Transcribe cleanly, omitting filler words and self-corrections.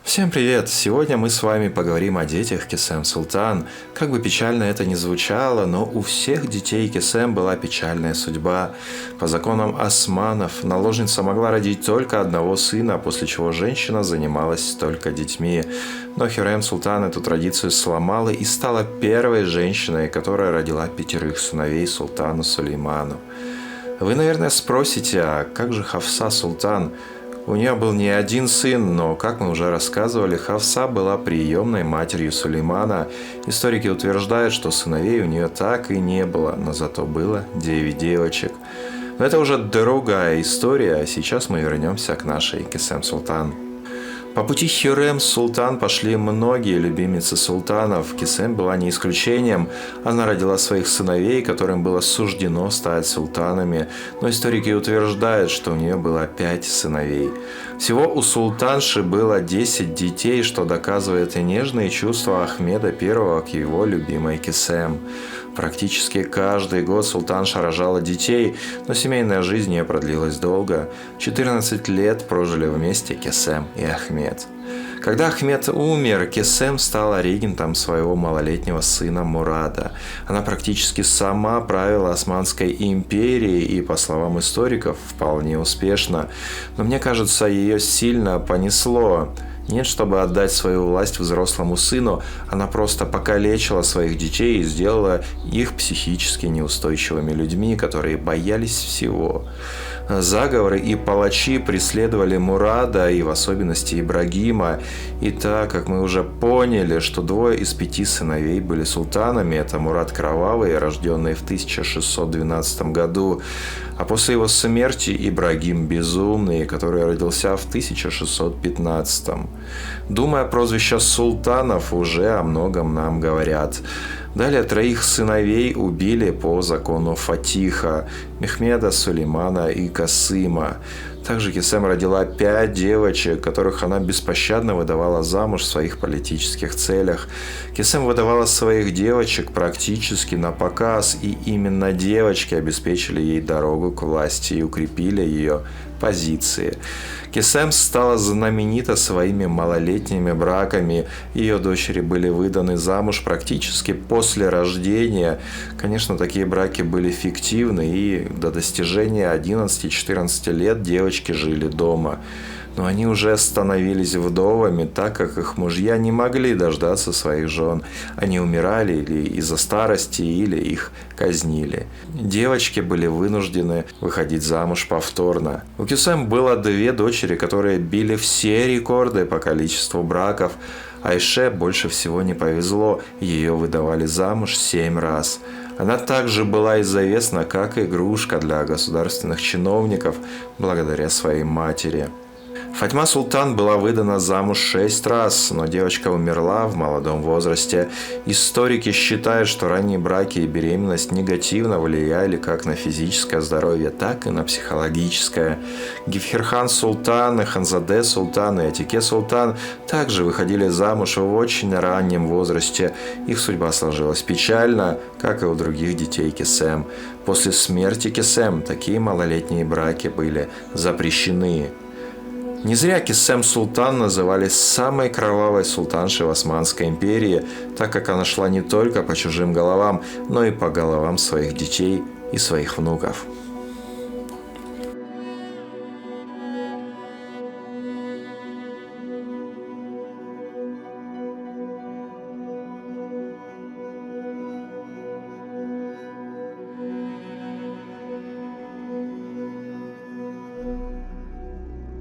Всем привет! Сегодня мы с вами поговорим о детях Кесем Султан. Как бы печально это ни звучало, но у всех детей Кесем была печальная судьба. По законам османов наложница могла родить только одного сына, после чего женщина занималась только детьми. Но Хюррем Султан эту традицию сломала и стала первой женщиной, которая родила 5 сыновей султану Сулейману. Вы, наверное, спросите, а как же Хафса Султан? У нее был не один сын, но, как мы уже рассказывали, Хафса была приемной матерью Сулеймана. Историки утверждают, что сыновей у нее так и не было, но зато было 9 девочек. Но это уже другая история, а сейчас мы вернемся к нашей Кесем Султан. По пути Хюррем Султан пошли многие любимицы султанов. Кесем была не исключением. Она родила своих сыновей, которым было суждено стать султанами. Но историки утверждают, что у нее было 5 сыновей. Всего у султанши было 10 детей, что доказывает и нежные чувства Ахмеда I к его любимой Кесем. Практически каждый год султанша рожала детей, но семейная жизнь не продлилась долго. 14 лет прожили вместе Кесем и Ахмед. Когда Ахмед умер, Кесем стала регентом своего малолетнего сына Мурада. Она практически сама правила Османской империей и, по словам историков, вполне успешно. Но мне кажется, ее сильно понесло. Нет, чтобы отдать свою власть взрослому сыну, она просто покалечила своих детей и сделала их психически неустойчивыми людьми, которые боялись всего. Заговоры и палачи преследовали Мурада и в особенности Ибрагима. И так как мы уже поняли, что 2 из 5 сыновей были султанами, это Мурад Кровавый, рожденный в 1612 году, а после его смерти Ибрагим Безумный, который родился в 1615. Думая, прозвища султанов уже о многом нам говорят. Далее 3 сыновей убили по закону Фатиха – Мехмеда, Сулеймана и Касыма. Также Кесем родила 5 девочек, которых она беспощадно выдавала замуж в своих политических целях. Кесем выдавала своих девочек практически на показ, и именно девочки обеспечили ей дорогу к власти и укрепили ее позиции. Кесем стала знаменита своими малолетними браками. Ее дочери были выданы замуж практически после рождения. Конечно, такие браки были фиктивны, и до достижения 11-14 лет девочки жили дома. Но они уже становились вдовами, так как их мужья не могли дождаться своих жен. Они умирали или из-за старости, или их казнили. Девочки были вынуждены выходить замуж повторно. У Кесем было 2 дочери, которые били все рекорды по количеству браков. Айше больше всего не повезло, ее выдавали замуж 7 раз. Она также была известна как игрушка для государственных чиновников благодаря своей матери. Фатьма Султан была выдана замуж 6 раз, но девочка умерла в молодом возрасте. Историки считают, что ранние браки и беременность негативно влияли как на физическое здоровье, так и на психологическое. Гифхирхан Султан, Ханзаде Султан и Атике Султан также выходили замуж в очень раннем возрасте. Их судьба сложилась печально, как и у других детей Кесем. После смерти Кесем такие малолетние браки были запрещены. Не зря Кесем Султан называли самой кровавой султаншей в Османской империи, так как она шла не только по чужим головам, но и по головам своих детей и своих внуков.